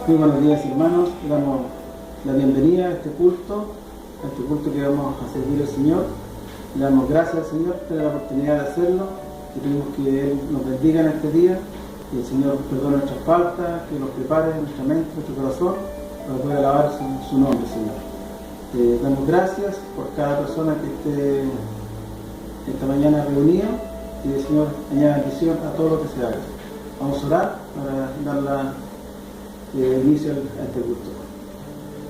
Muy buenos días, hermanos. Le damos la bienvenida a este culto que vamos a servir al Señor. Le damos gracias al Señor por tener la oportunidad de hacerlo. Pedimos que Él nos bendiga en este día, que el Señor perdone nuestras faltas, que nos prepare nuestra mente, nuestro corazón, para poder alabar su nombre, Señor. Damos gracias por cada persona que esté esta mañana reunida, y el Señor añada bendición a todo lo que se haga. Vamos a orar para dar inicio a este culto.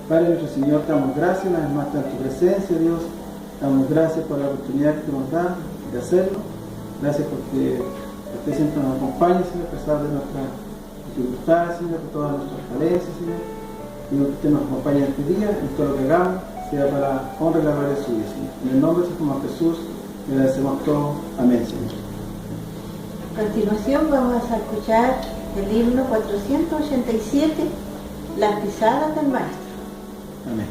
Padre nuestro Señor, te damos gracias una vez más por tu presencia, Dios. Te damos gracias por la oportunidad que nos da de hacerlo. Gracias porque usted siempre nos acompaña, Señor, a pesar de nuestras dificultades, Señor, de todas nuestras falencias, Señor. Y que usted nos acompañe este día, en todo lo que hagamos, sea para la honra y la gloria suya, Señor. En el nombre de Jesús, le agradecemos todo. Amén, Señor. A continuación vamos a escuchar el himno 487, Las pisadas del Maestro. Amén.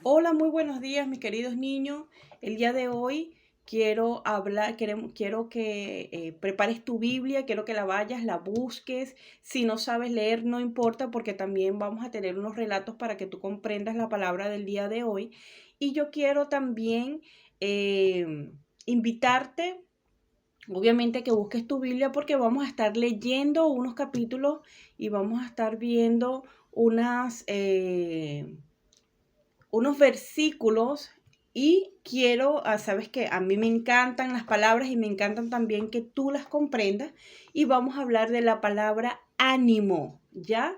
Hola, muy buenos días, mis queridos niños. El día de hoy quiero que prepares tu Biblia, quiero que la vayas, la busques. Si no sabes leer, no importa, porque también vamos a tener unos relatos para que tú comprendas la palabra del día de hoy. Y yo quiero también invitarte, obviamente, que busques tu Biblia, porque vamos a estar leyendo unos capítulos y vamos a estar viendo unos versículos y quiero, sabes que a mí me encantan las palabras y me encantan también que tú las comprendas y vamos a hablar de la palabra ánimo, ¿ya?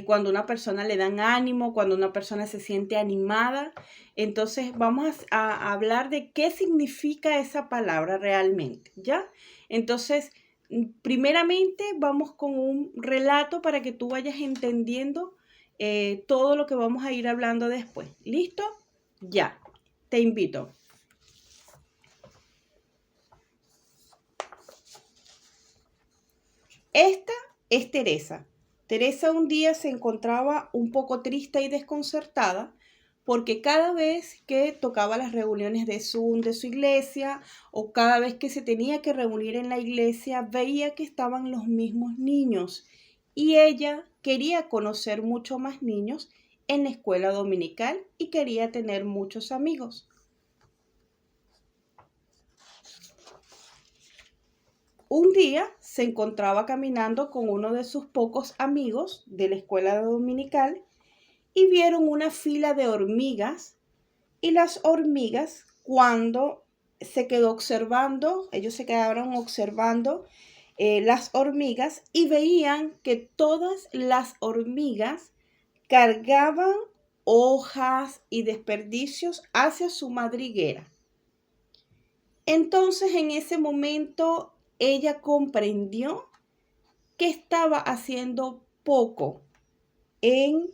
Cuando una persona le dan ánimo, cuando una persona se siente animada, entonces vamos a hablar de qué significa esa palabra realmente, ¿ya? Entonces, primeramente vamos con un relato para que tú vayas entendiendo todo lo que vamos a ir hablando después. ¿Listo? Ya, te invito. Esta es Teresa. Teresa un día se encontraba un poco triste y desconcertada porque cada vez que tocaba las reuniones de su iglesia o cada vez que se tenía que reunir en la iglesia, veía que estaban los mismos niños y ella quería conocer mucho más niños en la escuela dominical y quería tener muchos amigos. Un día se encontraba caminando con uno de sus pocos amigos de la escuela dominical y vieron una fila de hormigas y las hormigas cuando se quedó observando, ellos se quedaron observando las hormigas y veían que todas las hormigas cargaban hojas y desperdicios hacia su madriguera. Entonces en ese momento ella comprendió que estaba haciendo poco en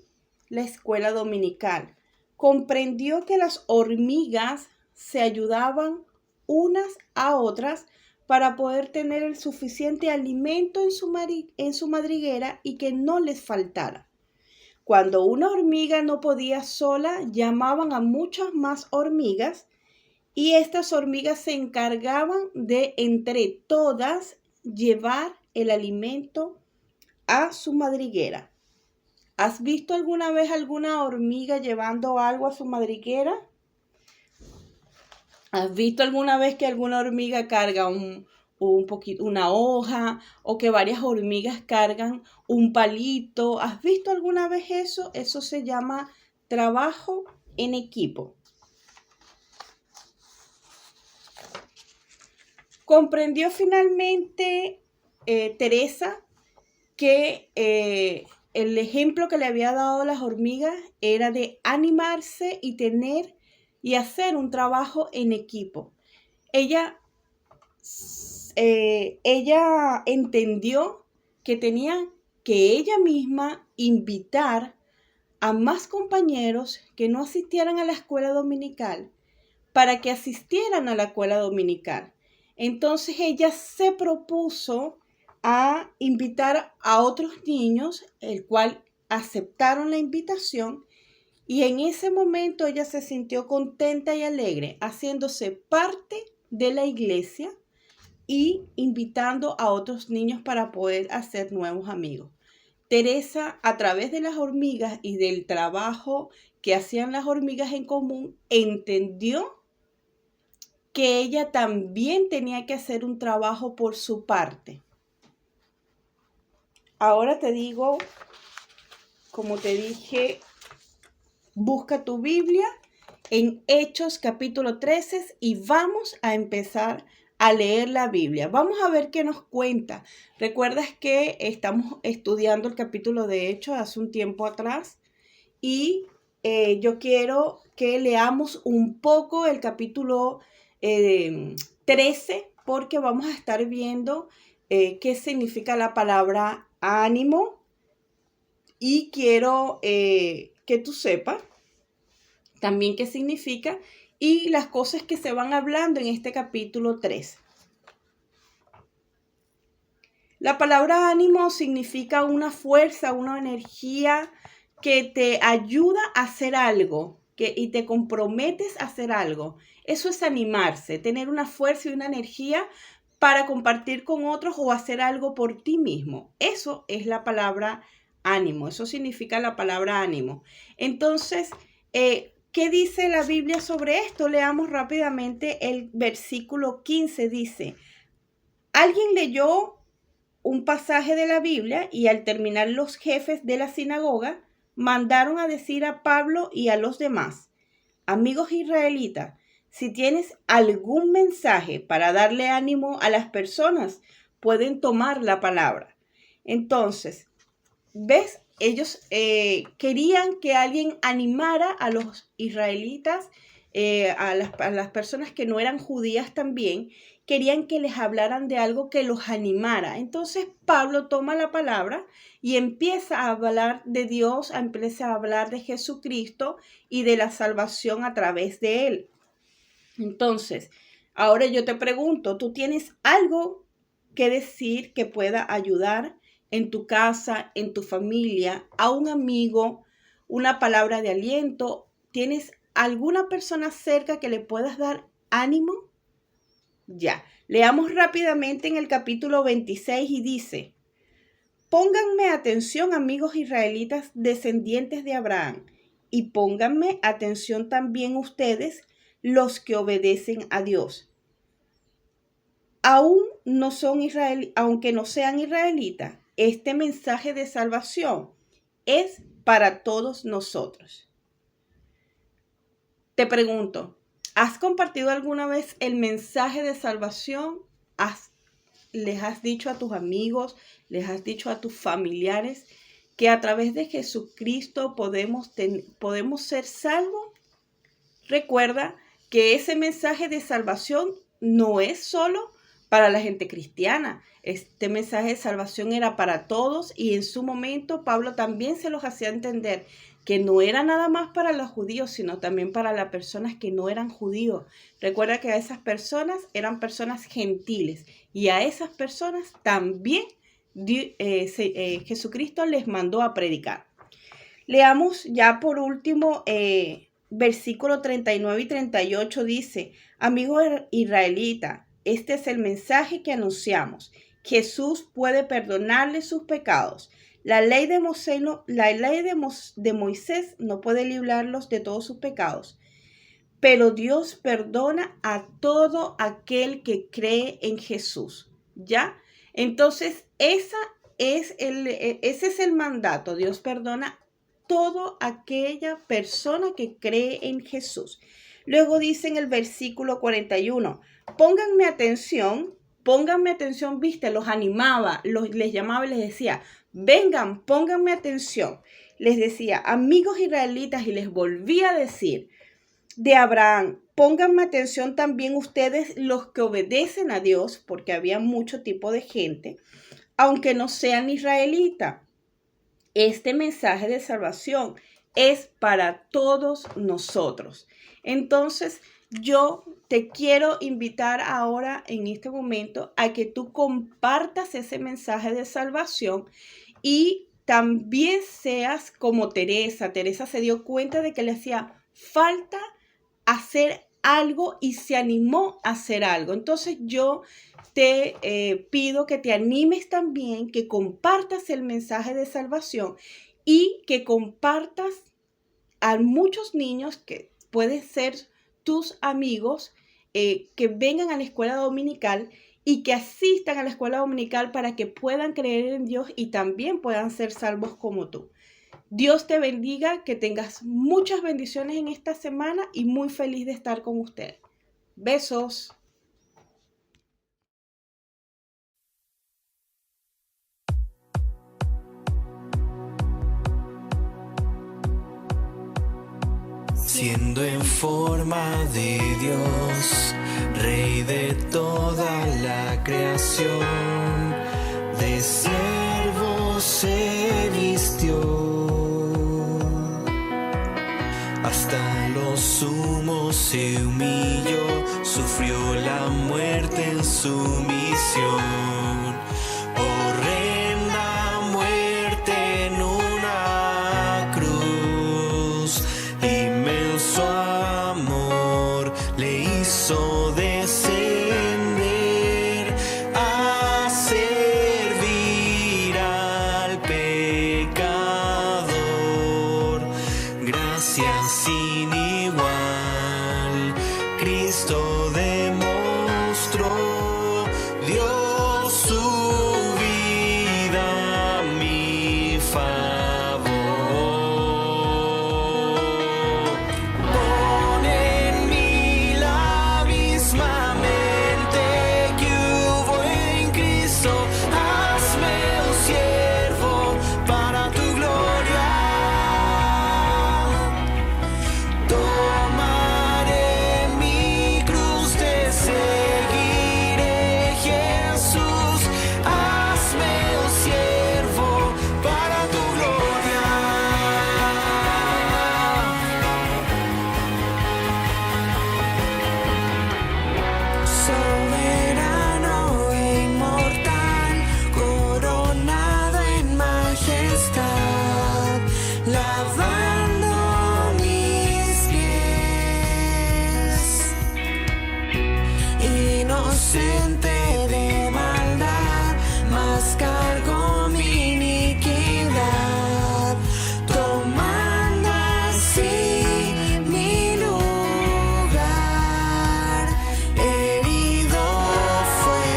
la escuela dominical. Comprendió que las hormigas se ayudaban unas a otras para poder tener el suficiente alimento en su madriguera y que no les faltara. Cuando una hormiga no podía sola, llamaban a muchas más hormigas y estas hormigas se encargaban de, entre todas, llevar el alimento a su madriguera. ¿Has visto alguna vez alguna hormiga llevando algo a su madriguera? ¿Has visto alguna vez que alguna hormiga carga una hoja o que varias hormigas cargan un palito? ¿Has visto alguna vez eso? Eso se llama trabajo en equipo. Comprendió finalmente Teresa que el ejemplo que le había dado a las hormigas era de animarse y tener y hacer un trabajo en equipo. Ella entendió que tenía que ella misma invitar a más compañeros que no asistieran a la escuela dominical para que asistieran a la escuela dominical. Entonces ella se propuso a invitar a otros niños, el cual aceptaron la invitación y en ese momento ella se sintió contenta y alegre, haciéndose parte de la iglesia y invitando a otros niños para poder hacer nuevos amigos. Teresa, a través de las hormigas y del trabajo que hacían las hormigas en común, entendió que ella también tenía que hacer un trabajo por su parte. Ahora te digo, como te dije, busca tu Biblia en Hechos capítulo 13 y vamos a empezar a leer la Biblia. Vamos a ver qué nos cuenta. ¿Recuerdas que estamos estudiando el capítulo de Hechos hace un tiempo atrás? Y yo quiero que leamos un poco el capítulo 13 porque vamos a estar viendo qué significa la palabra ánimo y quiero que tú sepas también qué significa y las cosas que se van hablando en este capítulo 13. La palabra ánimo significa una fuerza, una energía que te ayuda a hacer algo y te comprometes a hacer algo. Eso es animarse, tener una fuerza y una energía para compartir con otros o hacer algo por ti mismo. Eso es la palabra ánimo, eso significa la palabra ánimo. Entonces, ¿qué dice la Biblia sobre esto? Leamos rápidamente el versículo 15, dice, alguien leyó un pasaje de la Biblia y al terminar los jefes de la sinagoga mandaron a decir a Pablo y a los demás: amigos israelitas, si tienes algún mensaje para darle ánimo a las personas, pueden tomar la palabra. Entonces, ¿ves? Ellos querían que alguien animara a los israelitas, a las personas que no eran judías también, querían que les hablaran de algo que los animara. Entonces Pablo toma la palabra y empieza a hablar de Dios, empieza a hablar de Jesucristo y de la salvación a través de él. Entonces, ahora yo te pregunto, ¿tú tienes algo que decir que pueda ayudar en tu casa, en tu familia, a un amigo, una palabra de aliento? ¿Tienes alguna persona cerca que le puedas dar ánimo? Ya, leamos rápidamente en el capítulo 26 y dice: pónganme atención, amigos israelitas, descendientes de Abraham, y pónganme atención también ustedes, los que obedecen a Dios. Aunque no sean israelitas, este mensaje de salvación es para todos nosotros. Te pregunto, ¿has compartido alguna vez el mensaje de salvación? ¿Les has dicho a tus amigos, les has dicho a tus familiares que a través de Jesucristo podemos ser salvos? Recuerda que ese mensaje de salvación no es solo para la gente cristiana. Este mensaje de salvación era para todos, y en su momento Pablo también se los hacía entender que no era nada más para los judíos, sino también para las personas que no eran judíos. Recuerda que a esas personas eran personas gentiles, y a esas personas también Jesucristo les mandó a predicar. Leamos ya por último versículo 39 y 38 dice: amigos israelitas, este es el mensaje que anunciamos. Jesús puede perdonarles sus pecados. La ley de Moisés no puede librarlos de todos sus pecados, pero Dios perdona a todo aquel que cree en Jesús. ¿Ya? Entonces, ese es el mandato. Dios perdona toda aquella persona que cree en Jesús. Luego dice en el versículo 41, pónganme atención, viste, los animaba, les llamaba y les decía: vengan, pónganme atención. Les decía: amigos israelitas, y les volvía a decir: de Abraham, pónganme atención también ustedes, los que obedecen a Dios, porque había mucho tipo de gente, aunque no sean israelitas. Este mensaje de salvación es para todos nosotros. Entonces, yo te quiero invitar ahora, en este momento, a que tú compartas ese mensaje de salvación y también seas como Teresa. Teresa se dio cuenta de que le hacía falta hacer algo y se animó a hacer algo. Entonces, yo te pido que te animes también, que compartas el mensaje de salvación y que compartas a muchos niños que pueden ser tus amigos, que vengan a la escuela dominical y que asistan a la escuela dominical para que puedan creer en Dios y también puedan ser salvos como tú. Dios te bendiga, que tengas muchas bendiciones en esta semana y muy feliz de estar con usted. Besos. Siendo en forma de Dios, Rey de toda la creación, de siervo se vistió, hasta lo sumo se humilló, sufrió la muerte en su misión. Horrenda muerte en una cruz, inmenso amor le hizo descender a servir al pecador. Gracias sin igual, Cristo demostró, dio su vida a mi favor. inocente de maldad, mas cargó mi iniquidad, tomando así mi lugar. Herido fue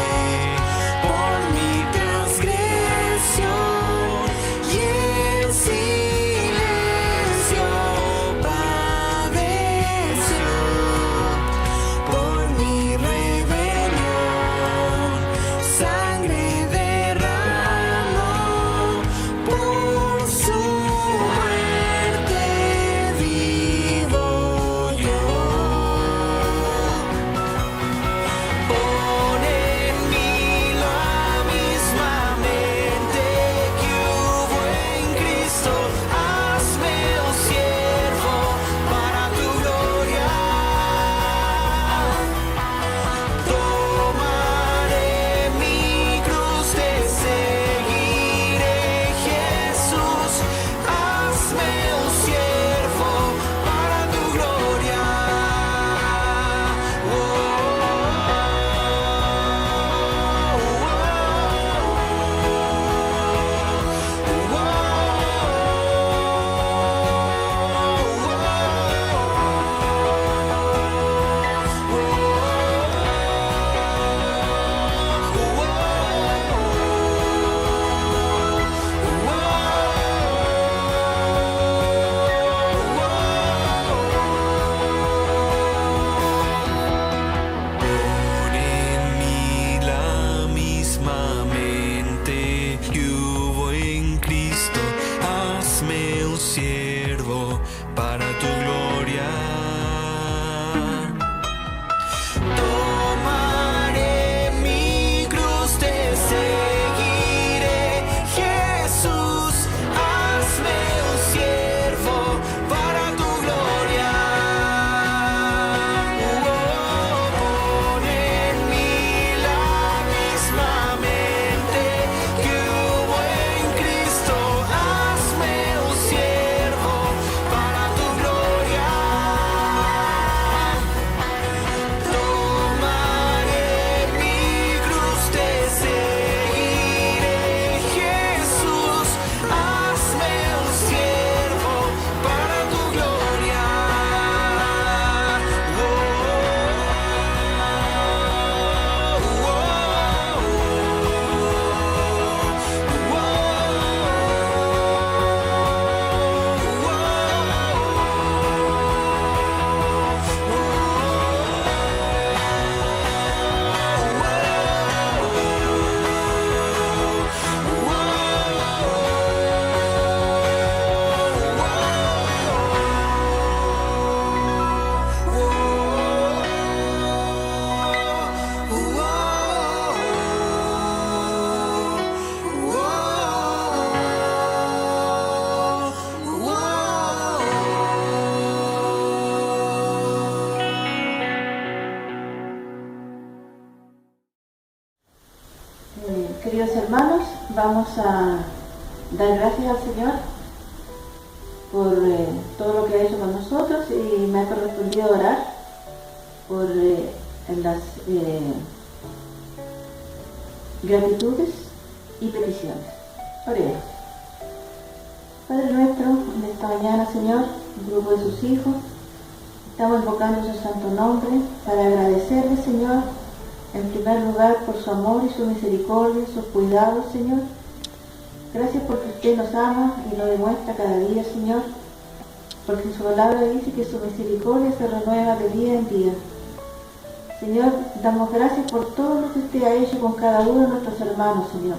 por mi transgresión y en silencio padeció por mi rebelión. Sangre derramó por su muerte, vivo yo. Pon en mí la misma mente que hubo en Cristo. Hazme un siervo para tu gloria. Tomaré mi cruz, te seguiré, Jesús. Hazme un siervo para tu gloria. Pon en mí la misma mente que hubo en Cristo. Hazme un siervo para tu gloria. Tomaré mi cruz, te seguiré, Jesús. Hazme un siervo para tu gloria. Pon en mí la misma mente que hubo en Cristo. Hazme un siervo para tu gloria. Tomaré mi cruz, te seguiré, Jesús. Hazme un siervo para tu gloria. Queridos hermanos, vamos a dar gracias al Señor por todo lo que ha hecho con nosotros, y me ha correspondido orar por las gratitudes y peticiones. Oremos. Padre nuestro, en esta mañana, Señor, un grupo de sus hijos, estamos invocando su santo nombre para agradecerle, Señor, en primer lugar por su amor y su misericordia, sus cuidados, Señor. Gracias porque usted nos ama y lo demuestra cada día, Señor, porque en su palabra dice que su misericordia se renueva de día en día. Señor, damos gracias por todo lo que usted ha hecho con cada uno de nuestros hermanos, Señor.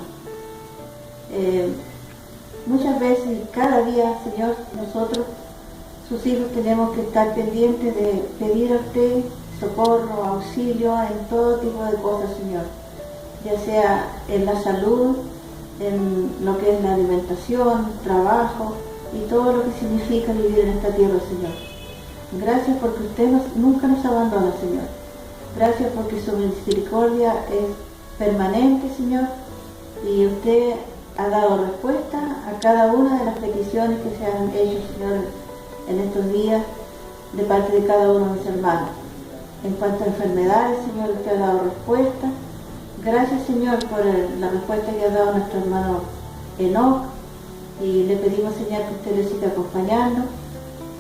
Muchas veces y cada día, Señor, nosotros, sus hijos, tenemos que estar pendientes de pedir a usted socorro, auxilio en todo tipo de cosas, Señor, ya sea en la salud, en lo que es la alimentación, trabajo y todo lo que significa vivir en esta tierra, Señor. Gracias porque usted nunca nos abandona, Señor. Gracias porque su misericordia es permanente, Señor, y usted ha dado respuesta a cada una de las peticiones que se han hecho, Señor, en estos días de parte de cada uno de mis hermanos. En cuanto a enfermedades, Señor, usted ha dado respuesta. Gracias, Señor, por la respuesta que ha dado nuestro hermano Enoch. Y le pedimos, Señor, que usted le siga acompañando.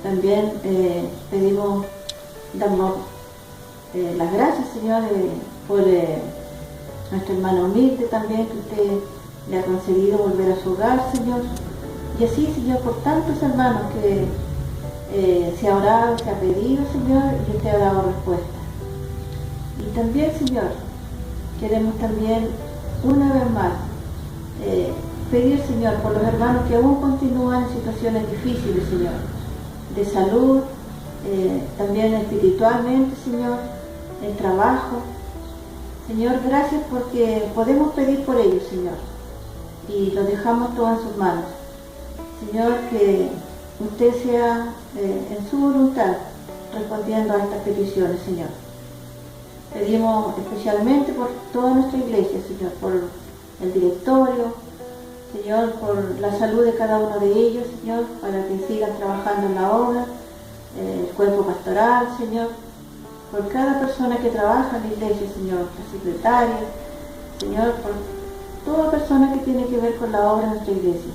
También damos las gracias, Señor, por nuestro hermano humilde también, que usted le ha concedido volver a su hogar, Señor. Y así, Señor, por tantos hermanos que se ha orado, se ha pedido, Señor, y usted ha dado respuesta. Y también, Señor, queremos también, una vez más, pedir, Señor, por los hermanos que aún continúan en situaciones difíciles, Señor, de salud, también espiritualmente, Señor, en trabajo. Señor, gracias porque podemos pedir por ellos, Señor, y lo dejamos todo en sus manos. Señor, que usted sea en su voluntad respondiendo a estas peticiones, Señor. Pedimos especialmente por toda nuestra iglesia, Señor, por el directorio, Señor, por la salud de cada uno de ellos, Señor, para que sigan trabajando en la obra, el cuerpo pastoral, Señor, por cada persona que trabaja en la iglesia, Señor, la secretaria, Señor, por toda persona que tiene que ver con la obra de nuestra iglesia,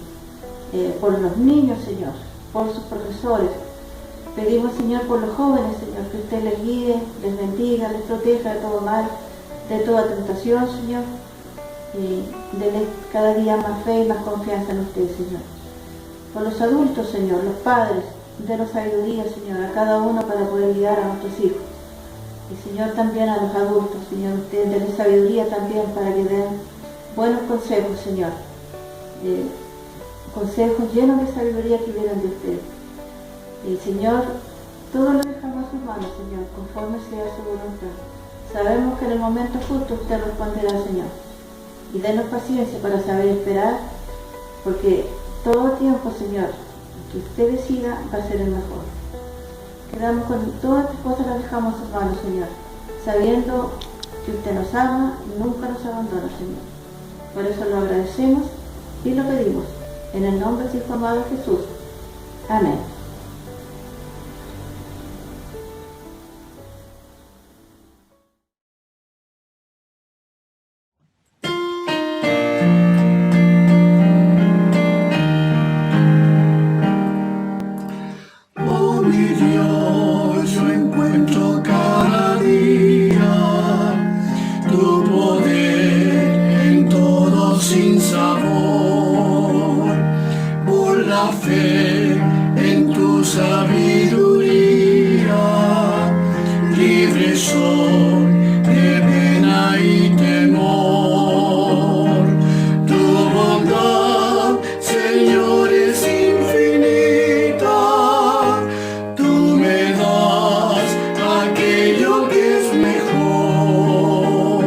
por los niños, Señor, por sus profesores. Pedimos, Señor, por los jóvenes, Señor, que usted les guíe, les bendiga, les proteja de todo mal, de toda tentación, Señor, y denle cada día más fe y más confianza en usted, Señor. Por los adultos, Señor, los padres, denos sabiduría, Señor, a cada uno para poder guiar a nuestros hijos. Y, Señor, también a los adultos, Señor, usted denle sabiduría también para que den buenos consejos, Señor. Consejos llenos de sabiduría que vienen de usted. Y, Señor, todo lo dejamos en sus manos, Señor, conforme sea su voluntad. Sabemos que en el momento justo usted responderá, Señor. Y denos paciencia para saber esperar, porque todo tiempo, Señor, que usted decida va a ser el mejor. Quedamos con todas estas cosas, las dejamos en sus manos, Señor, sabiendo que usted nos ama y nunca nos abandona, Señor. Por eso lo agradecemos y lo pedimos, en el nombre de su Hijo amado Jesús. Amén. Oh mi Dios, yo encuentro cada día tu poder en todo sin sabor, por la fe en tu sabiduría, libre soy de pena y temor. Tu bondad, Señor, es infinita. Tú me das aquello que es mejor.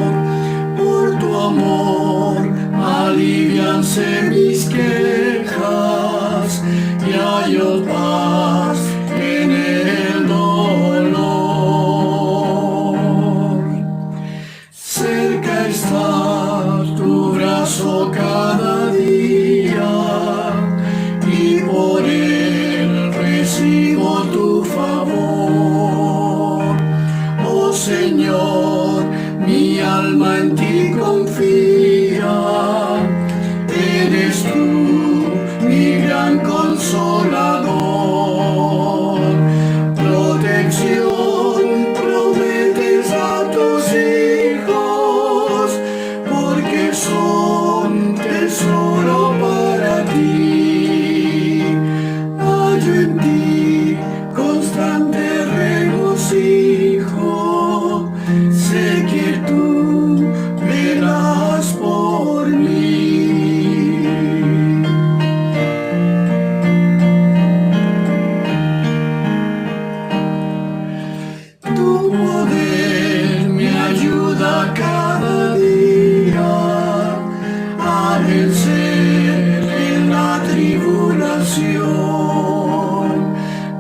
Por tu amor alivianse mis quejas y hallo paz en el dolor. Cerca está tu brazo cada día y por él recibo tu favor. Oh Señor, mi alma en ti confía, eres tú mi gran consolador. Protección prometes a tus hijos, porque son tesoro para ti. Hallo en ti constante regocijo, sé que tú velas por mí. Tu poder me ayuda cada día a vencer en la tribulación.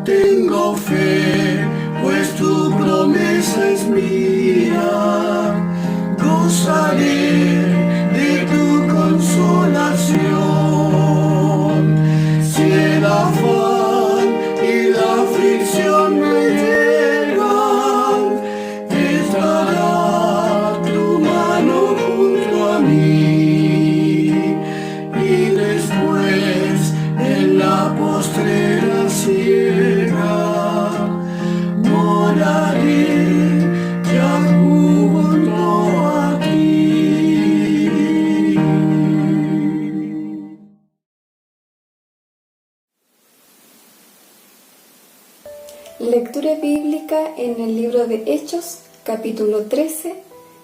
Tengo fe, pues tu promesa es mía. Gozaré de tu consolación. Si el afán y la aflicción me llegan, Lectura bíblica en el libro de Hechos, capítulo 13,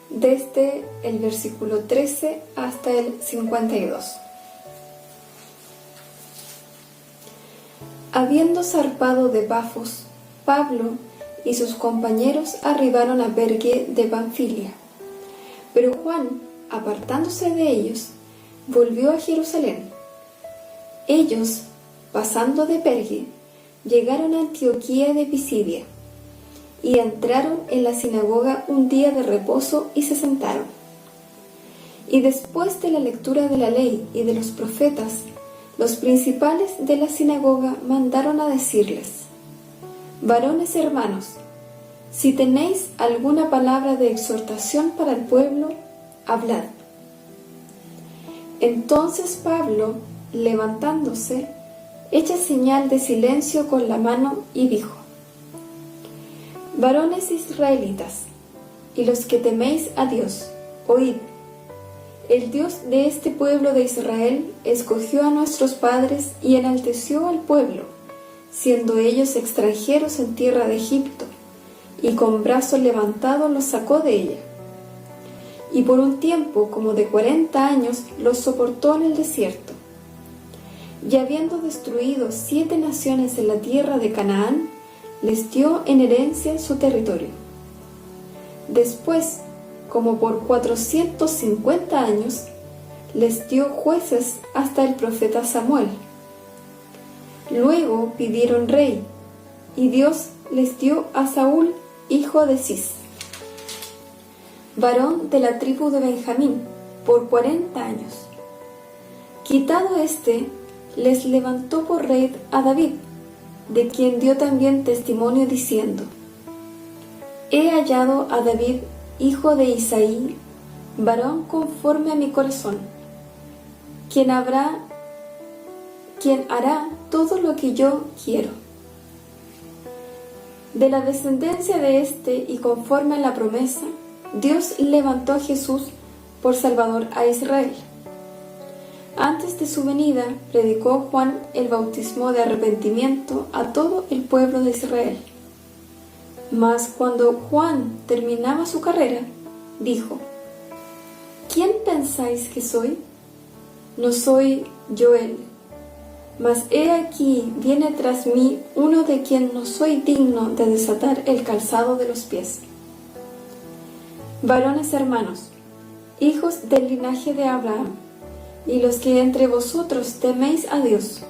desde el versículo 13 hasta el 52. Habiendo zarpado de Pafos, Pablo y sus compañeros arribaron a Perge de Panfilia. Pero Juan, apartándose de ellos, volvió a Jerusalén. Ellos, pasando de Perge, llegaron a Antioquía de Pisidia, y entraron en la sinagoga un día de reposo y se sentaron. Y después de la lectura de la ley y de los profetas, los principales de la sinagoga mandaron a decirles: varones hermanos, si tenéis alguna palabra de exhortación para el pueblo, hablad. Entonces Pablo, levantándose, echa señal de silencio con la mano y dijo: varones israelitas, y los que teméis a Dios, oíd. El Dios de este pueblo de Israel escogió a nuestros padres y enalteció al pueblo, siendo ellos extranjeros en tierra de Egipto, y con brazo levantado los sacó de ella. Y por un tiempo como de 40 años los soportó en el desierto. Y habiendo destruido 7 naciones en la tierra de Canaán, les dio en herencia su territorio. Después, como por 450 años, les dio jueces hasta el profeta Samuel. Luego pidieron rey, y Dios les dio a Saúl, hijo de Cis, varón de la tribu de Benjamín, por 40 años. Quitado éste, les levantó por rey a David, de quien dio también testimonio diciendo: he hallado a David, hijo de Isaí, varón conforme a mi corazón, quien hará todo lo que yo quiero. De la descendencia de éste y conforme a la promesa, Dios levantó a Jesús por Salvador a Israel. Antes de su venida, predicó Juan el bautismo de arrepentimiento a todo el pueblo de Israel. Mas cuando Juan terminaba su carrera, dijo: ¿quién pensáis que soy? No soy yo él, mas he aquí viene tras mí uno de quien no soy digno de desatar el calzado de los pies. Varones hermanos, hijos del linaje de Abraham, y los que entre vosotros teméis a Dios,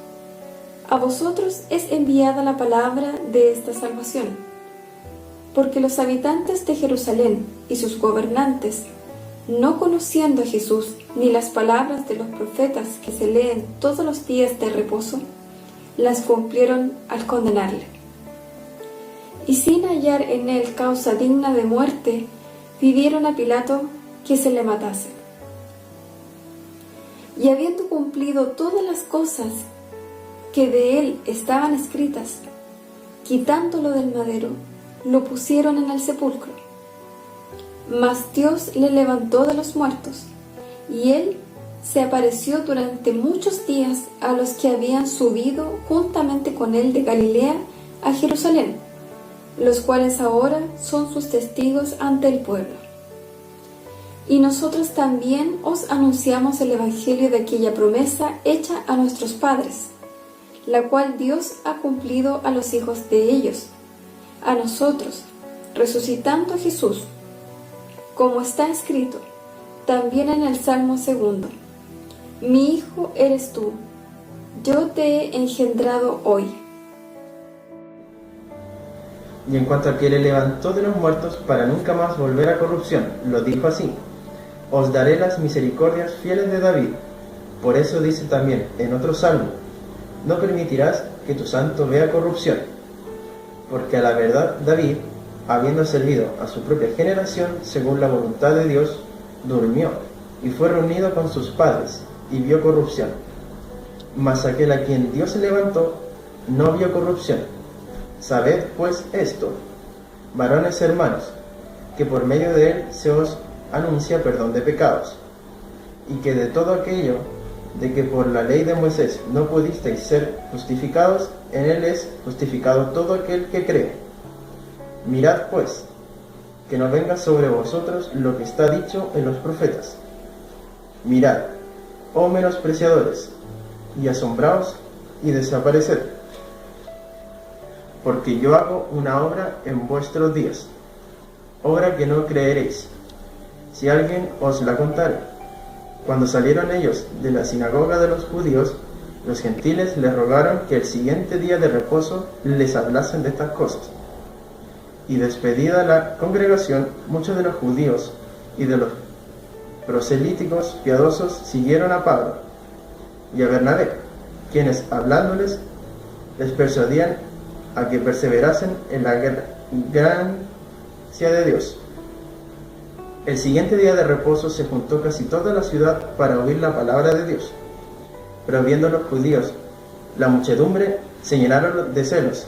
a vosotros es enviada la palabra de esta salvación, porque los habitantes de Jerusalén y sus gobernantes, no conociendo a Jesús ni las palabras de los profetas que se leen todos los días de reposo, las cumplieron al condenarle. Y sin hallar en él causa digna de muerte, pidieron a Pilato que se le matase. Y habiendo cumplido todas las cosas que de él estaban escritas, quitándolo del madero, lo pusieron en el sepulcro. Mas Dios le levantó de los muertos, y él se apareció durante muchos días a los que habían subido juntamente con él de Galilea a Jerusalén, los cuales ahora son sus testigos ante el pueblo. Y nosotros también os anunciamos el evangelio de aquella promesa hecha a nuestros padres, la cual Dios ha cumplido a los hijos de ellos, a nosotros, resucitando a Jesús, como está escrito también en el Salmo 2: mi hijo eres tú, yo te he engendrado hoy. Y en cuanto a que le levantó de los muertos para nunca más volver a corrupción, lo dijo así: os daré las misericordias fieles de David. Por eso dice también en otro salmo: no permitirás que tu santo vea corrupción. Porque a la verdad David, habiendo servido a su propia generación según la voluntad de Dios, durmió y fue reunido con sus padres y vio corrupción. Mas aquel a quien Dios levantó no vio corrupción. Sabed pues esto, varones hermanos, que por medio de él se os anuncia perdón de pecados, y que de todo aquello de que por la ley de Moisés no pudisteis ser justificados, en él es justificado todo aquel que cree. Mirad pues, que no venga sobre vosotros lo que está dicho en los profetas. Mirad, oh menospreciadores, y asombraos y desapareced, porque yo hago una obra en vuestros días, obra que no creeréis, si alguien os la contare. Cuando salieron ellos de la sinagoga de los judíos, los gentiles les rogaron que el siguiente día de reposo les hablasen de estas cosas. Y despedida la congregación, muchos de los judíos y de los proselíticos piadosos siguieron a Pablo y a Bernabé, quienes hablándoles les persuadían a que perseverasen en la gracia de Dios. El siguiente día de reposo se juntó casi toda la ciudad para oír la palabra de Dios. Pero viendo los judíos la muchedumbre, se llenaron de celos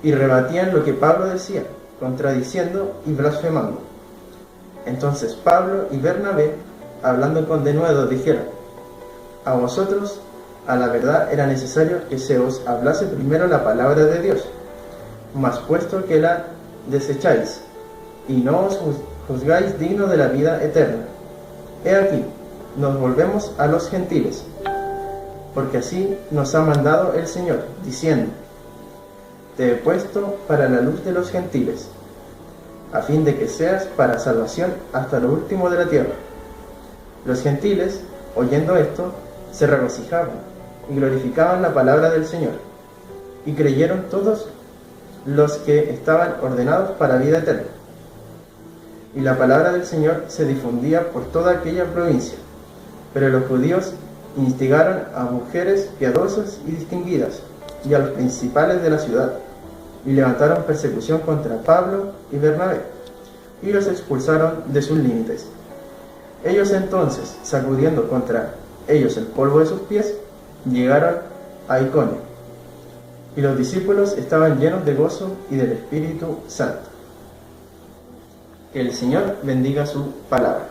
y rebatían lo que Pablo decía, contradiciendo y blasfemando. Entonces Pablo y Bernabé, hablando con denuedo, dijeron: a vosotros, a la verdad, era necesario que se os hablase primero la palabra de Dios, mas puesto que la desecháis y no os juzgáis digno de la vida eterna, he aquí, nos volvemos a los gentiles, porque así nos ha mandado el Señor, diciendo: te he puesto para la luz de los gentiles, a fin de que seas para salvación hasta lo último de la tierra. Los gentiles, oyendo esto, se regocijaban y glorificaban la palabra del Señor, y creyeron todos los que estaban ordenados para vida eterna. Y la palabra del Señor se difundía por toda aquella provincia, pero los judíos instigaron a mujeres piadosas y distinguidas, y a los principales de la ciudad, y levantaron persecución contra Pablo y Bernabé, y los expulsaron de sus límites. Ellos entonces, sacudiendo contra ellos el polvo de sus pies, llegaron a Iconio, y los discípulos estaban llenos de gozo y del Espíritu Santo. Que el Señor bendiga su palabra.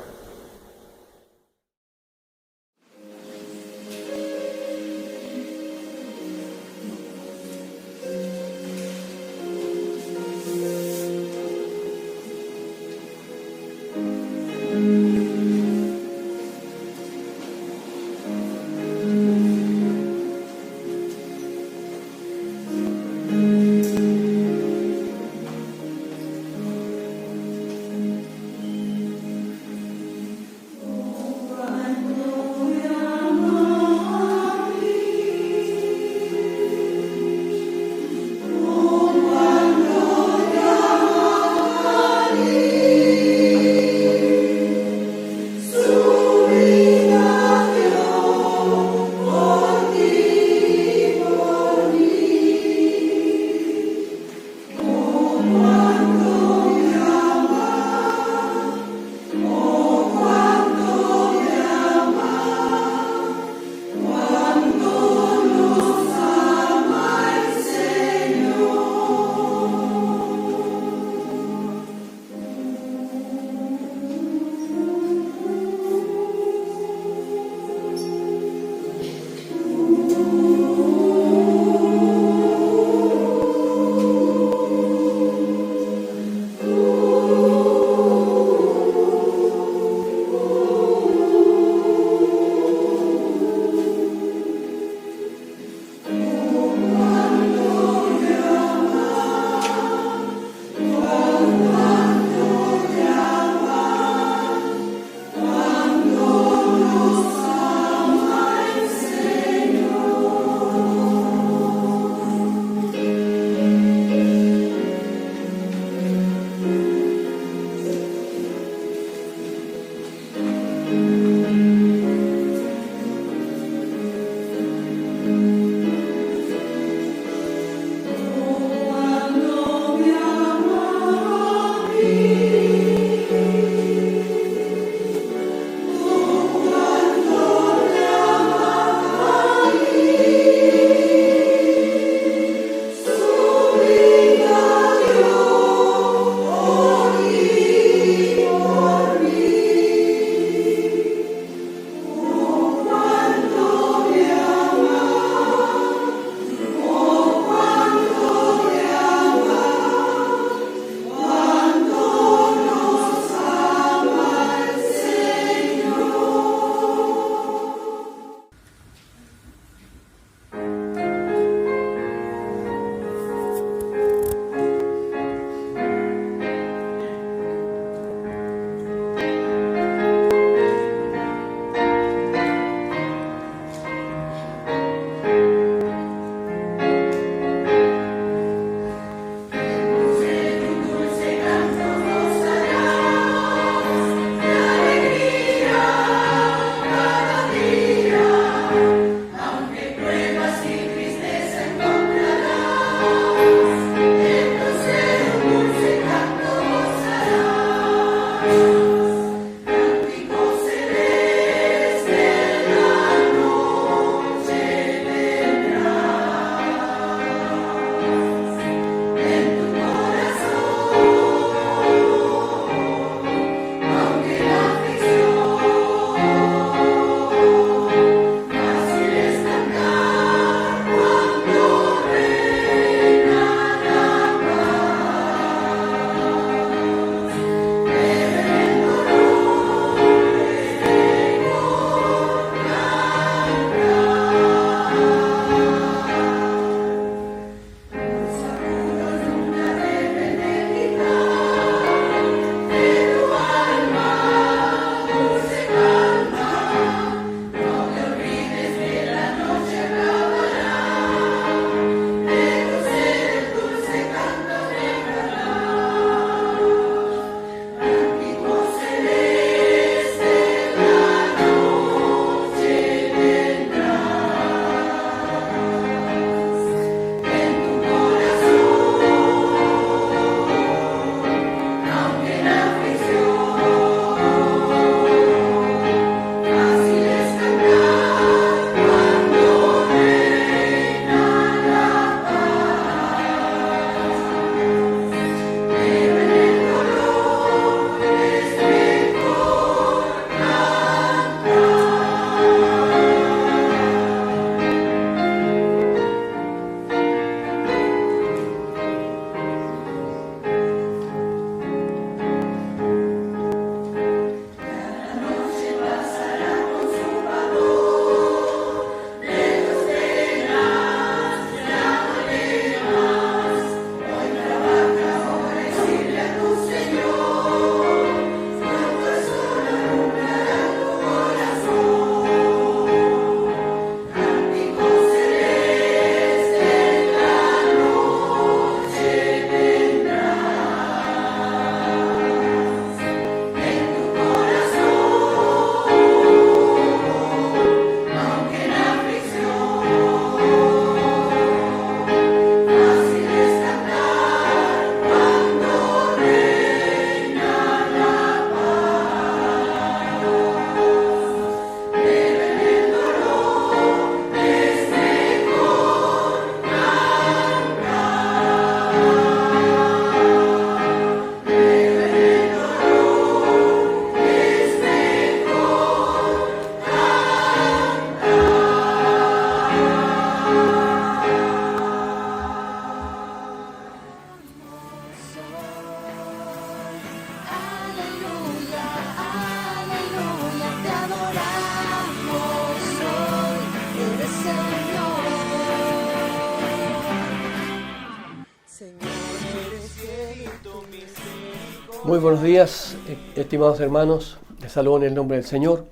Muy buenos días, estimados hermanos. Les saludo en el nombre del Señor.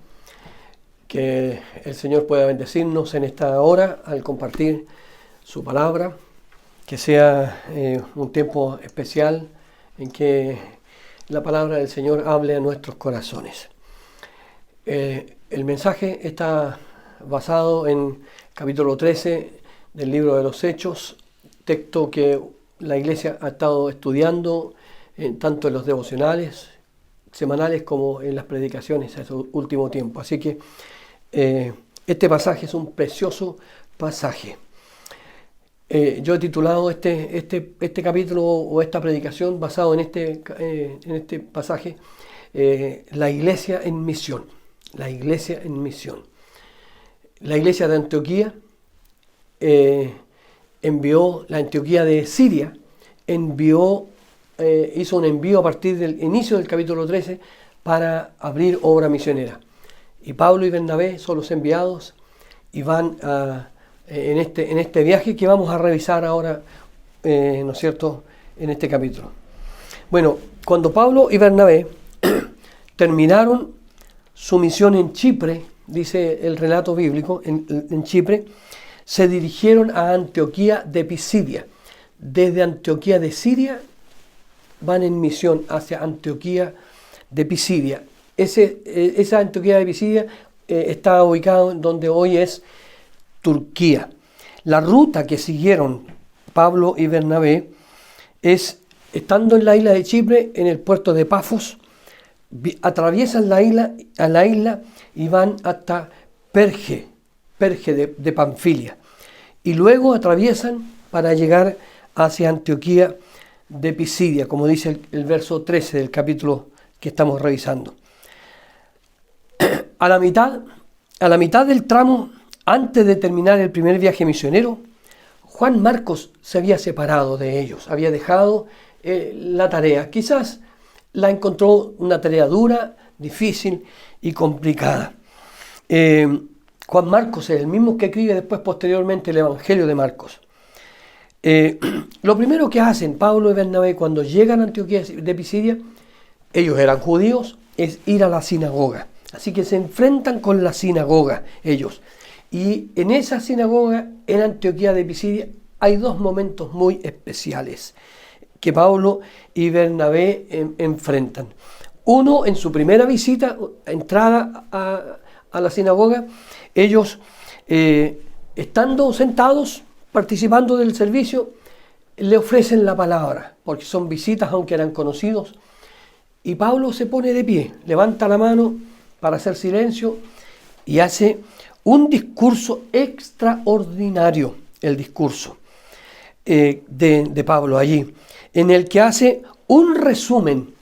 Que el Señor pueda bendecirnos en esta hora al compartir su palabra. Que sea un tiempo especial en que la palabra del Señor hable a nuestros corazones. El mensaje está basado en capítulo 13 del libro de los Hechos, texto que la iglesia ha estado estudiando tanto en los devocionales semanales como en las predicaciones a este último tiempo. Así que este pasaje es un precioso pasaje. Yo he titulado este capítulo o esta predicación basado en este pasaje, La iglesia en misión. La iglesia en misión. La iglesia de Antioquía la Antioquía de Siria hizo un envío a partir del inicio del capítulo 13 para abrir obra misionera. Y Pablo y Bernabé son los enviados y van en este viaje que vamos a revisar ahora, ¿no es cierto?, en este capítulo. Bueno, cuando Pablo y Bernabé terminaron su misión en Chipre, dice el relato bíblico, en Chipre, se dirigieron a Antioquía de Pisidia. Desde Antioquía de Siria van en misión hacia Antioquía de Pisidia. Esa Antioquía de Pisidia está ubicada en donde hoy es Turquía. La ruta que siguieron Pablo y Bernabé es, estando en la isla de Chipre, en el puerto de Pafos, atraviesan la isla y van hasta Perge de Panfilia. Y luego atraviesan para llegar hacia Antioquía de Pisidia, como dice el verso 13 del capítulo que estamos revisando. A la mitad del tramo, antes de terminar el primer viaje misionero, Juan Marcos se había separado de ellos, había dejado la tarea. Quizás la encontró una tarea dura, difícil y complicada. Juan Marcos es el mismo que escribe después posteriormente el Evangelio de Marcos. Lo primero que hacen Pablo y Bernabé cuando llegan a Antioquía de Pisidia, ellos eran judíos, es ir a la sinagoga. Así que se enfrentan con la sinagoga ellos. Y en esa sinagoga, en Antioquía de Pisidia, hay dos momentos muy especiales que Pablo y Bernabé enfrentan. Uno, en su primera visita, entrada a la sinagoga, ellos, estando sentados, participando del servicio, le ofrecen la palabra, porque son visitas, aunque eran conocidos. Y Pablo se pone de pie, levanta la mano para hacer silencio y hace un discurso extraordinario, el discurso de Pablo allí, en el que hace un resumen,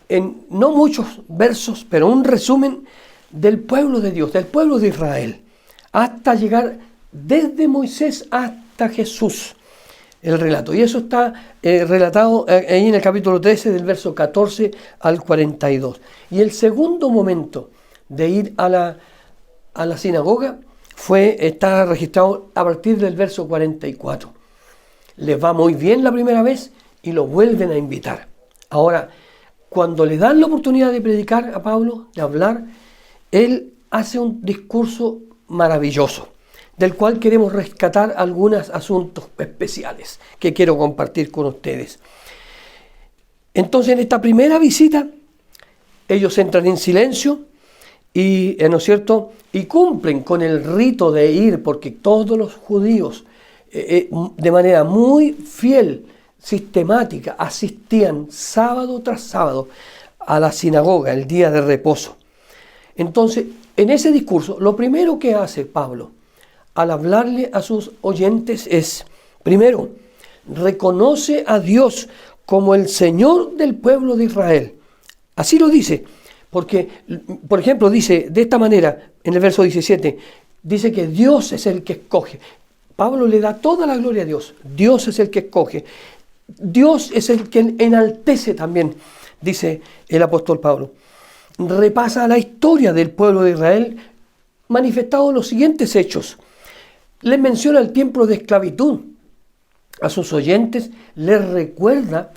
en no muchos versos, pero un resumen del pueblo de Dios, del pueblo de Israel, hasta llegar desde Moisés hasta Jesús, el relato. Y eso está relatado ahí en el capítulo 13, del verso 14 al 42. Y el segundo momento de ir a la sinagoga está registrado a partir del verso 44. Les va muy bien la primera vez y lo vuelven a invitar. Ahora, cuando le dan la oportunidad de predicar a Pablo, de hablar, él hace un discurso maravilloso, del cual queremos rescatar algunos asuntos especiales que quiero compartir con ustedes. Entonces, en esta primera visita, ellos entran en silencio y, ¿no es cierto?, y cumplen con el rito de ir, porque todos los judíos, de manera muy fiel, sistemática, asistían sábado tras sábado a la sinagoga, el día de reposo. Entonces, en ese discurso, lo primero que hace Pablo al hablarle a sus oyentes es, primero, reconoce a Dios como el Señor del pueblo de Israel. Así lo dice, porque, por ejemplo, dice de esta manera, en el verso 17, dice que Dios es el que escoge. Pablo le da toda la gloria a Dios. Dios es el que escoge. Dios es el que enaltece también, dice el apóstol Pablo. Repasa la historia del pueblo de Israel, manifestado en los siguientes hechos. Les menciona el tiempo de esclavitud, a sus oyentes, les recuerda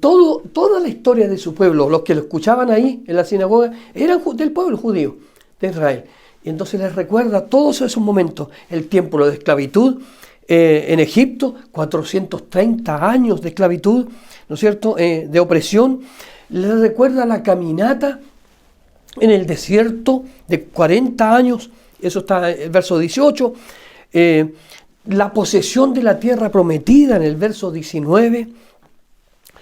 toda la historia de su pueblo. Los que lo escuchaban ahí en la sinagoga eran del pueblo judío de Israel. Y entonces les recuerda todos esos momentos, el tiempo de esclavitud en Egipto, 430 años de esclavitud, ¿no es cierto?, de opresión. Les recuerda la caminata en el desierto de 40 años, eso está en el verso 18, la posesión de la tierra prometida en el verso 19,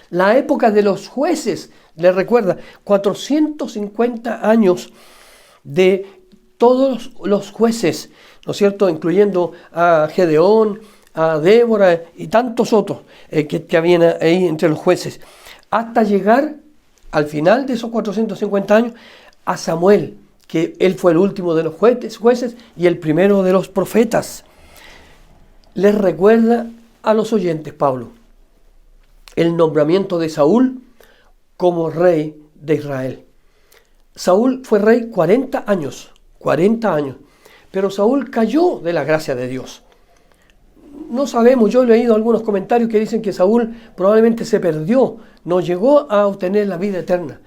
la época de los jueces, les recuerda 450 años de todos los jueces, ¿no es cierto?, incluyendo a Gedeón, a Débora y tantos otros que habían ahí entre los jueces, hasta llegar al final de esos 450 años a Samuel, que él fue el último de los jueces y el primero de los profetas. Les recuerda a los oyentes, Pablo, el nombramiento de Saúl como rey de Israel. Saúl fue rey 40 años, pero Saúl cayó de la gracia de Dios. No sabemos, yo he leído algunos comentarios que dicen que Saúl probablemente se perdió, no llegó a obtener la vida eterna.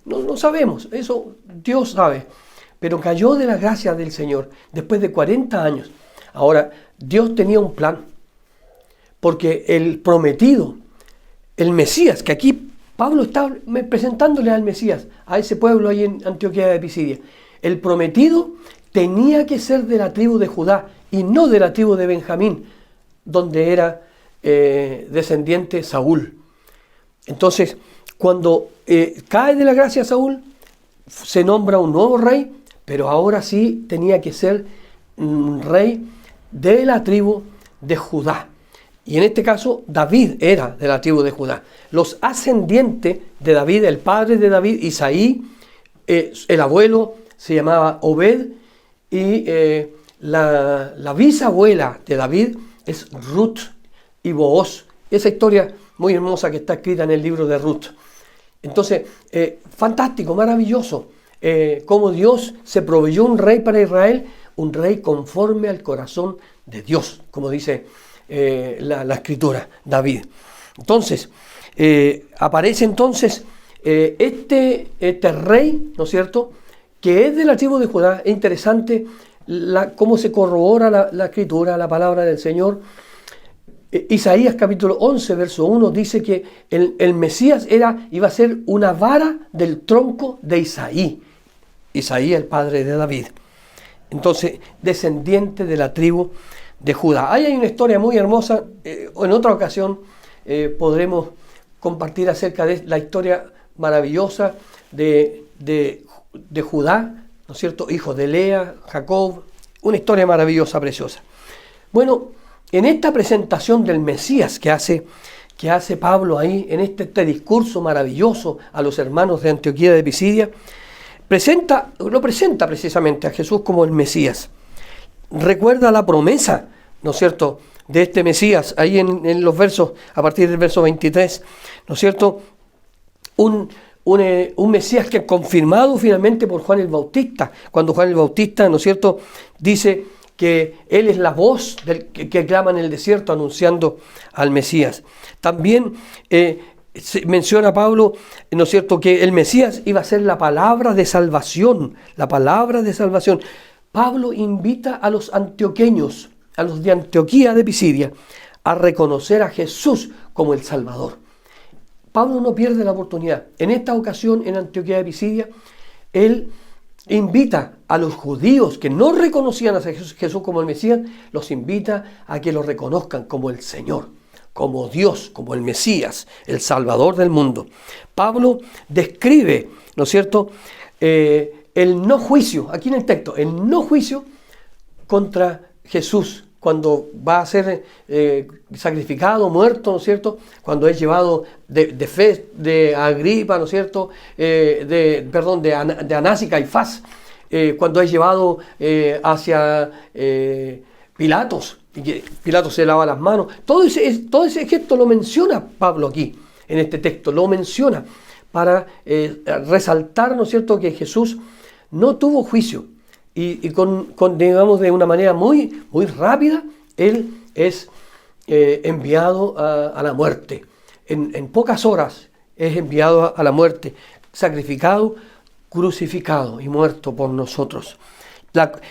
No sabemos, eso Dios sabe, pero cayó de la gracia del Señor después de 40 años. Ahora, Dios tenía un plan, porque el prometido, el Mesías, que aquí Pablo está presentándole al Mesías, a ese pueblo ahí en Antioquía de Pisidia, el prometido tenía que ser de la tribu de Judá y no de la tribu de Benjamín, donde era descendiente Saúl. Entonces, cuando cae de la gracia Saúl, se nombra un nuevo rey, pero ahora sí tenía que ser un rey de la tribu de Judá. Y en este caso, David era de la tribu de Judá. Los ascendientes de David, el padre de David, Isaí, el abuelo se llamaba Obed, y la bisabuela de David es Ruth y Booz. Esa historia muy hermosa que está escrita en el libro de Ruth. Entonces, fantástico, maravilloso, cómo Dios se proveyó un rey para Israel, un rey conforme al corazón de Dios, como dice la escritura, David. Entonces, aparece entonces este rey, ¿no es cierto?, que es de la tribu de Judá. Es interesante cómo se corrobora la escritura, la palabra del Señor. Isaías capítulo 11, verso 1 dice que el Mesías iba a ser una vara del tronco de Isaí. Isaí, el padre de David. Entonces, descendiente de la tribu de Judá. Ahí hay una historia muy hermosa. En otra ocasión podremos compartir acerca de la historia maravillosa de Judá, ¿no es cierto?, hijo de Lea, Jacob, una historia maravillosa, preciosa. Bueno, en esta presentación del Mesías que hace Pablo ahí, en este discurso maravilloso a los hermanos de Antioquía de Pisidia, lo presenta precisamente a Jesús como el Mesías. Recuerda la promesa, ¿no es cierto?, de este Mesías, ahí en los versos, a partir del verso 23, ¿no es cierto?, un Mesías que es confirmado finalmente por Juan el Bautista, cuando Juan el Bautista, ¿no es cierto?, dice que él es la voz que clama en el desierto anunciando al Mesías. También menciona Pablo, ¿no es cierto?, que el Mesías iba a ser la palabra de salvación, Pablo invita a los antioqueños, a los de Antioquía de Pisidia, a reconocer a Jesús como el Salvador. Pablo no pierde la oportunidad. En esta ocasión, en Antioquía de Pisidia, él invita a los judíos que no reconocían a Jesús como el Mesías, los invita a que lo reconozcan como el Señor, como Dios, como el Mesías, el Salvador del mundo. Pablo describe, ¿no es cierto?, el no juicio, aquí en el texto, el no juicio contra Jesús, cuando va a ser sacrificado, muerto, ¿no es cierto?, cuando es llevado de fe de Agripa, ¿no es cierto?, de Anás y Caifás, cuando es llevado hacia Pilatos, y que Pilatos se lava las manos. Todo ese gesto lo menciona Pablo aquí, en este texto, lo menciona para resaltar, ¿no es cierto?, que Jesús no tuvo juicio. Y digamos, de una manera muy, muy rápida, él es enviado a la muerte. En pocas horas es enviado a la muerte, sacrificado, crucificado y muerto por nosotros.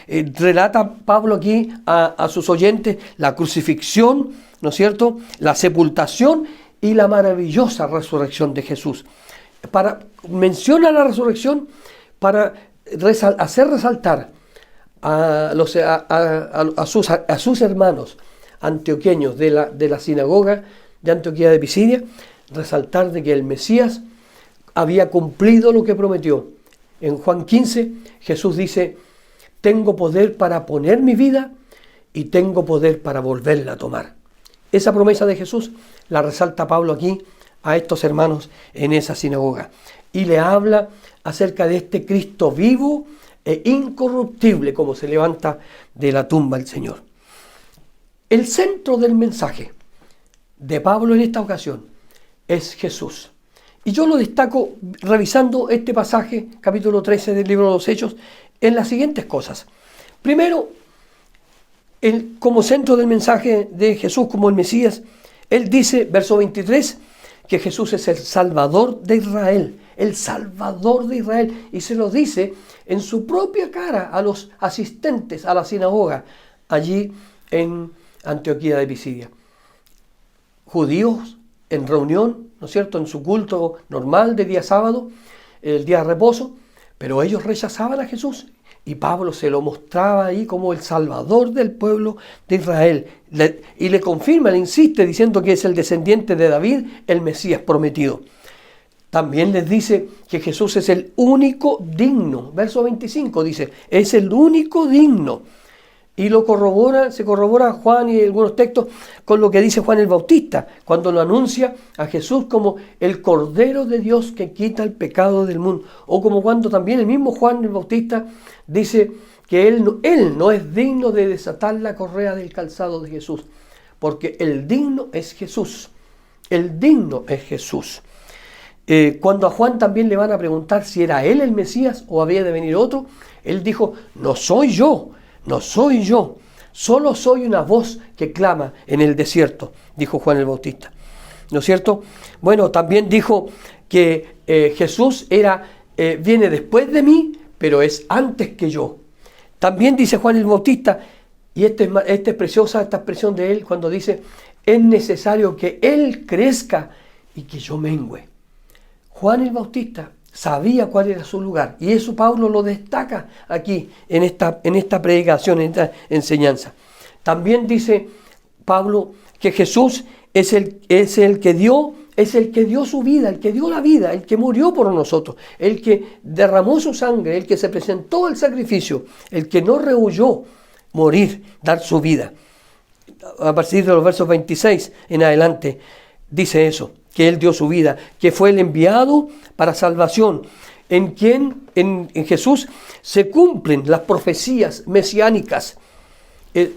Relata Pablo aquí a sus oyentes la crucifixión, ¿no es cierto?, la sepultación y la maravillosa resurrección de Jesús. Menciona la resurrección para hacer resaltar a sus hermanos antioqueños de la sinagoga de Antioquía de Pisidia, resaltar de que el Mesías había cumplido lo que prometió. En Juan 15, Jesús dice: tengo poder para poner mi vida y tengo poder para volverla a tomar. Esa promesa de Jesús la resalta Pablo aquí a estos hermanos en esa sinagoga. Y le habla acerca de este Cristo vivo e incorruptible, como se levanta de la tumba el Señor. El centro del mensaje de Pablo en esta ocasión es Jesús. Y yo lo destaco revisando este pasaje, capítulo 13 del libro de los Hechos, en las siguientes cosas. Primero, como centro del mensaje de Jesús como el Mesías, él dice, verso 23, que Jesús es el Salvador de Israel, el Salvador de Israel, y se lo dice en su propia cara a los asistentes a la sinagoga, allí en Antioquía de Pisidia. Judíos en reunión, ¿no es cierto?, en su culto normal de día sábado, el día de reposo, pero ellos rechazaban a Jesús y Pablo se lo mostraba ahí como el Salvador del pueblo de Israel y le confirma, le insiste diciendo que es el descendiente de David, el Mesías prometido. También les dice que Jesús es el único digno. Verso 25 dice, es el único digno. Y se corrobora Juan y algunos textos con lo que dice Juan el Bautista, cuando lo anuncia a Jesús como el Cordero de Dios que quita el pecado del mundo. O como cuando también el mismo Juan el Bautista dice que él no es digno de desatar la correa del calzado de Jesús, porque el digno es Jesús. El digno es Jesús. Cuando a Juan también le van a preguntar si era él el Mesías o había de venir otro, él dijo, no soy yo, solo soy una voz que clama en el desierto, dijo Juan el Bautista. ¿No es cierto? Bueno, también dijo que Jesús viene después de mí, pero es antes que yo. También dice Juan el Bautista, y esta es preciosa, esta expresión de él, cuando dice, es necesario que él crezca y que yo mengüe. Juan el Bautista sabía cuál era su lugar, y eso Pablo lo destaca aquí en esta predicación, en esta enseñanza. También dice Pablo que Jesús es el que dio su vida, el que dio la vida, el que murió por nosotros, el que derramó su sangre, el que se presentó al sacrificio, el que no rehuyó morir, dar su vida. A partir de los versos 26 en adelante dice eso, que él dio su vida, que fue el enviado para salvación, en Jesús se cumplen las profecías mesiánicas.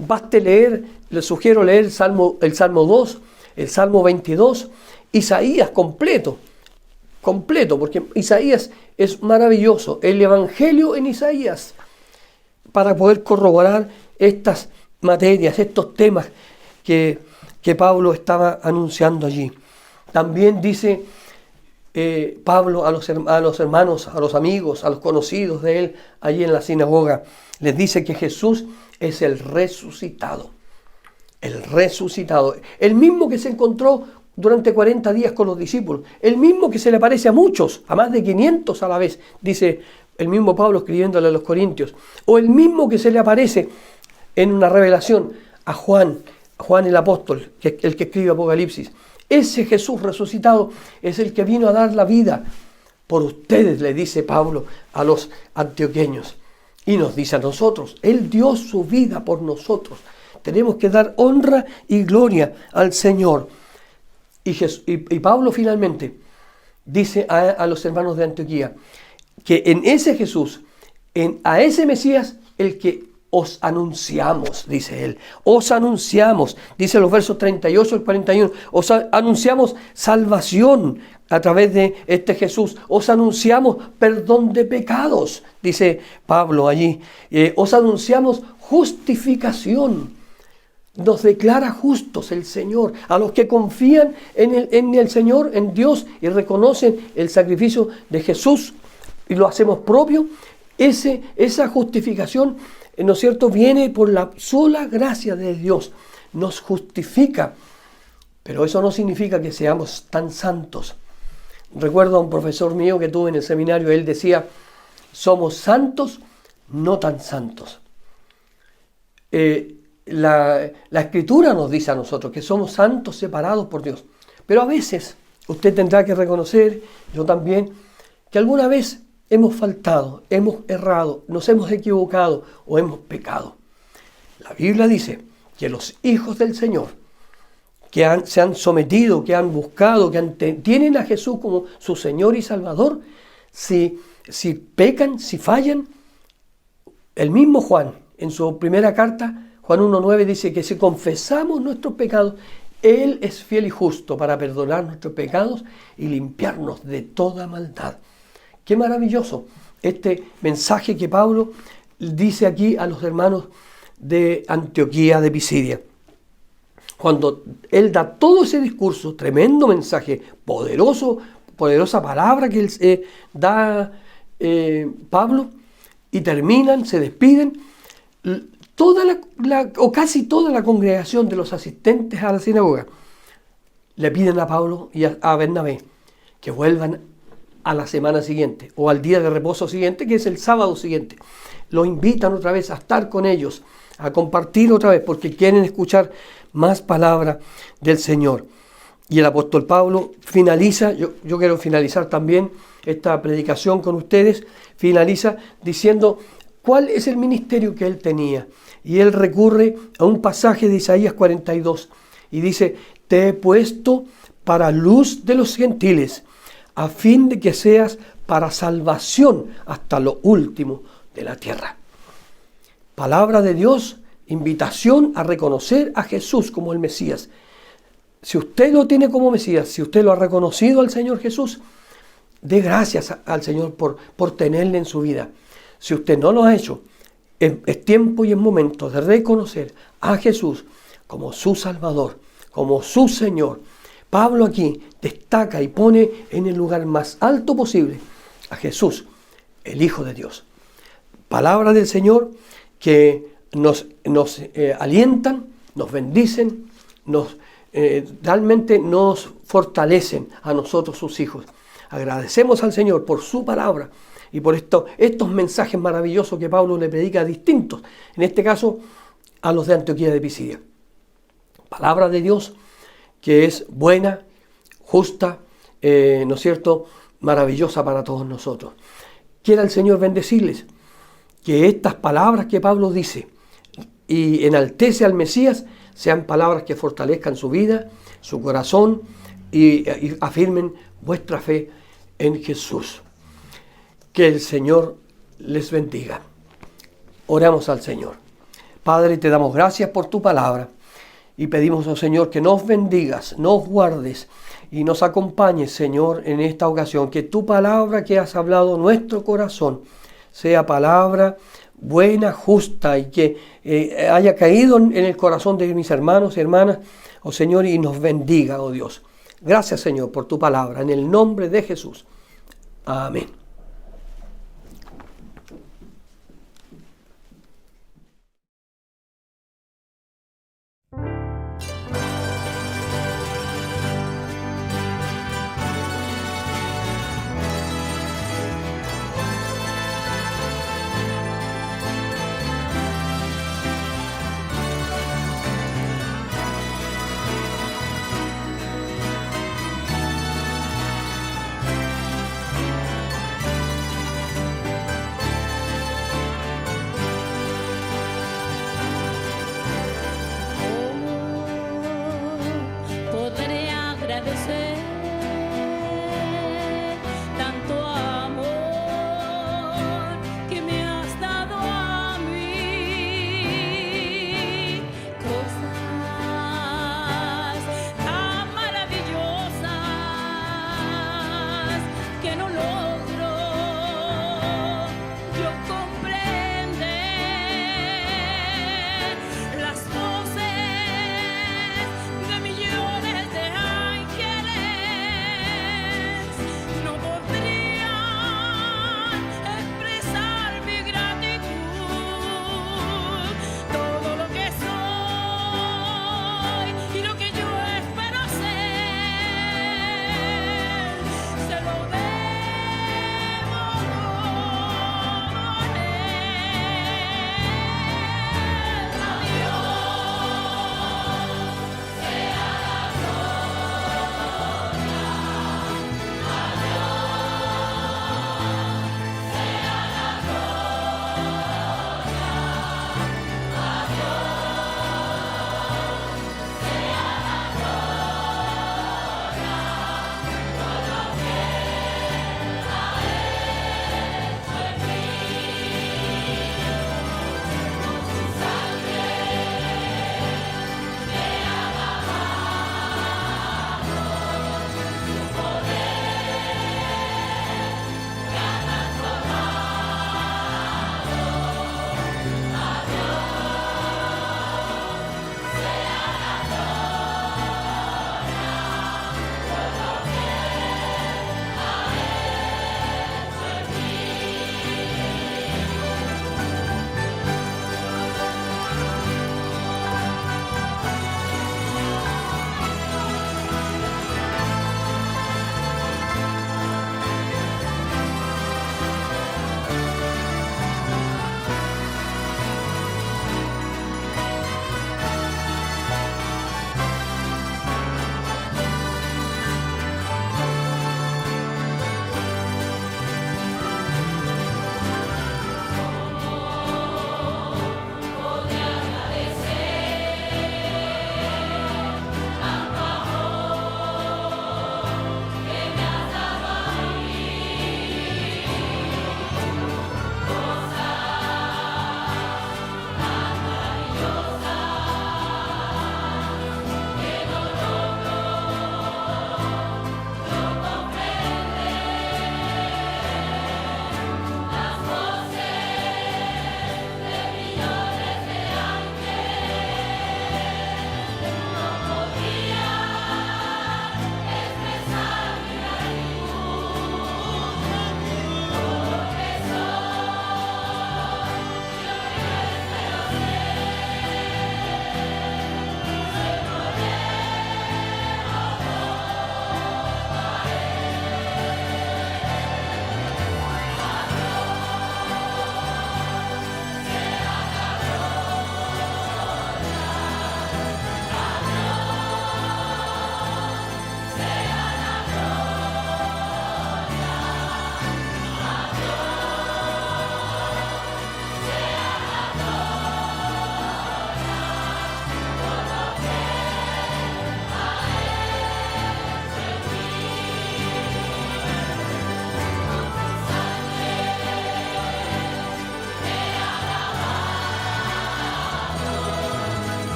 Baste leer, les sugiero leer el Salmo 2, el Salmo 22, Isaías completo, porque Isaías es maravilloso, el Evangelio en Isaías, para poder corroborar estas materias, estos temas que Pablo estaba anunciando allí. También dice Pablo a los hermanos, a los amigos, a los conocidos de él allí en la sinagoga, les dice que Jesús es el resucitado, el mismo que se encontró durante 40 días con los discípulos, el mismo que se le aparece a muchos, a más de 500 a la vez, dice el mismo Pablo escribiéndole a los Corintios, o el mismo que se le aparece en una revelación a Juan el apóstol, el que escribe Apocalipsis. Ese Jesús resucitado es el que vino a dar la vida por ustedes, le dice Pablo a los antioqueños. Y nos dice a nosotros, Él dio su vida por nosotros. Tenemos que dar honra y gloria al Señor. Y Pablo finalmente dice a los hermanos de Antioquía, que en ese Jesús, a ese Mesías, el que os anunciamos, dice él, os anunciamos, dice los versos 38 al 41, os anunciamos salvación a través de este Jesús, os anunciamos perdón de pecados, dice Pablo allí, os anunciamos justificación. nos declara justos el Señor. A los que confían en el Señor, en Dios, y reconocen el sacrificio de Jesús y lo hacemos propio, esa justificación, ¿no es cierto?, viene por la sola gracia de Dios. Nos justifica, pero eso no significa que seamos tan santos. Recuerdo a un profesor mío que tuve en el seminario, él decía, somos santos, no tan santos. La Escritura nos dice a nosotros que somos santos separados por Dios. Pero a veces usted tendrá que reconocer, yo también, que alguna vez hemos faltado, hemos errado, nos hemos equivocado o hemos pecado. La Biblia dice que los hijos del Señor, que se han sometido, que han buscado, tienen a Jesús como su Señor y Salvador, si pecan, si fallan, el mismo Juan, en su primera carta, Juan 1:9, dice que si confesamos nuestros pecados, Él es fiel y justo para perdonar nuestros pecados y limpiarnos de toda maldad. Qué maravilloso este mensaje que Pablo dice aquí a los hermanos de Antioquía de Pisidia. Cuando él da todo ese discurso, tremendo mensaje, poderosa palabra que él da Pablo, y terminan, se despiden, casi toda la congregación de los asistentes a la sinagoga le piden a Pablo y a Bernabé que vuelvan a la semana siguiente o al día de reposo siguiente, que es el sábado siguiente. Los invitan otra vez a estar con ellos, a compartir otra vez, porque quieren escuchar más palabra del Señor. Y el apóstol Pablo finaliza, yo quiero finalizar también esta predicación con ustedes, finaliza diciendo cuál es el ministerio que él tenía. Y él recurre a un pasaje de Isaías 42 y dice, te he puesto para luz de los gentiles, a fin de que seas para salvación hasta lo último de la tierra. Palabra de Dios, invitación a reconocer a Jesús como el Mesías. Si usted lo tiene como Mesías, si usted lo ha reconocido al Señor Jesús, dé gracias al Señor por tenerle en su vida. Si usted no lo ha hecho, es tiempo y es momento de reconocer a Jesús como su Salvador, como su Señor. Pablo aquí destaca y pone en el lugar más alto posible a Jesús, el Hijo de Dios. Palabra del Señor que nos alientan, nos bendicen, realmente nos fortalecen a nosotros sus hijos. Agradecemos al Señor por su palabra y por estos mensajes maravillosos que Pablo le predica a distintos, en este caso a los de Antioquía de Pisidia. Palabra de Dios que es buena, justa, ¿no es cierto?, maravillosa para todos nosotros. Quiera el Señor bendecirles, que estas palabras que Pablo dice y enaltece al Mesías sean palabras que fortalezcan su vida, su corazón y afirmen vuestra fe en Jesús. Que el Señor les bendiga. Oramos al Señor. Padre, te damos gracias por tu palabra y pedimos, oh Señor, que nos bendigas, nos guardes y nos acompañes, Señor, en esta ocasión. Que tu palabra que has hablado en nuestro corazón sea palabra buena, justa y que haya caído en el corazón de mis hermanos y hermanas, oh Señor, y nos bendiga, oh Dios. Gracias, Señor, por tu palabra, en el nombre de Jesús. Amén.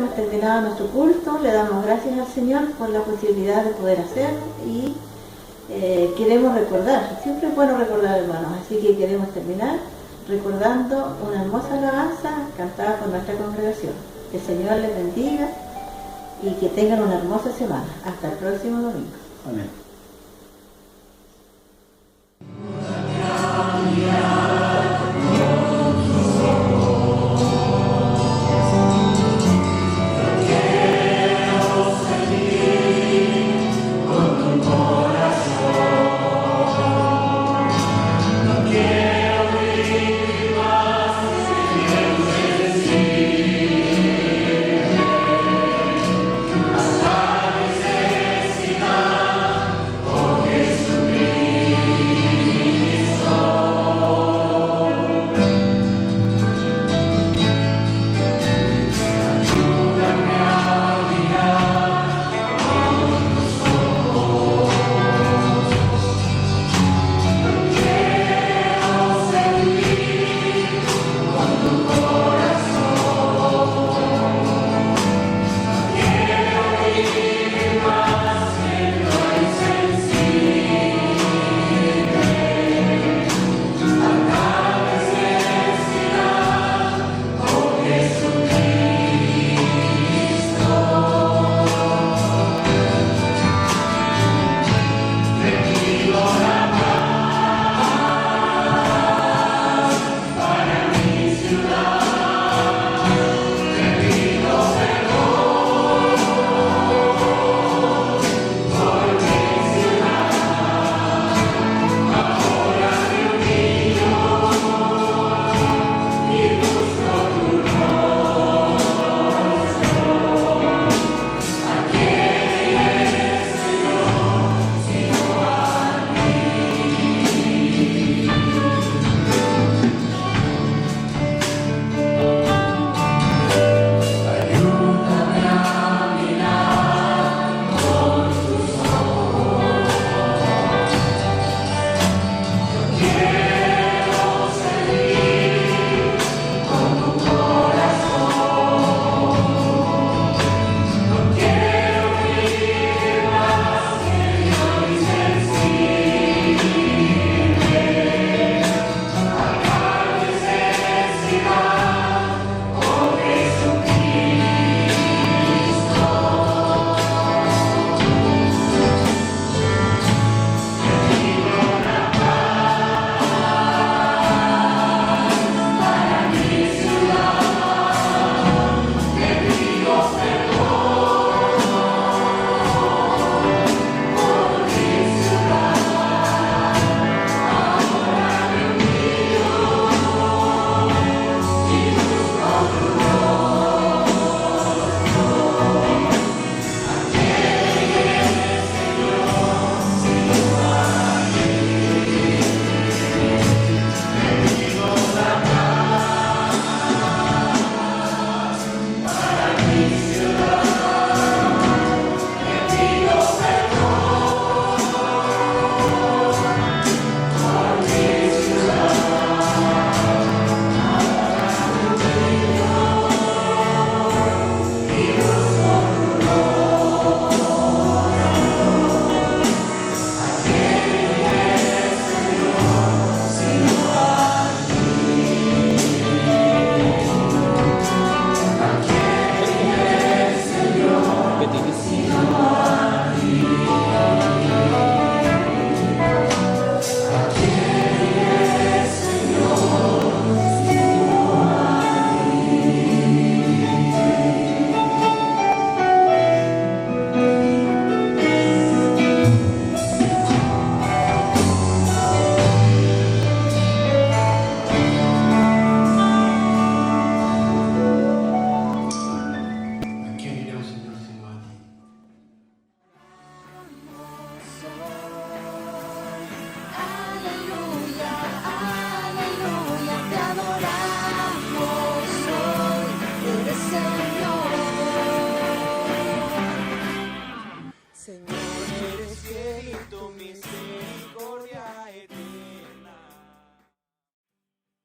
hemos terminado nuestro culto, le damos gracias al Señor por la posibilidad de poder hacerlo y queremos recordar, siempre es bueno recordar, hermanos, así que queremos terminar recordando una hermosa alabanza cantada por nuestra congregación. Que el Señor les bendiga y que tengan una hermosa semana. Hasta el próximo domingo. Amén.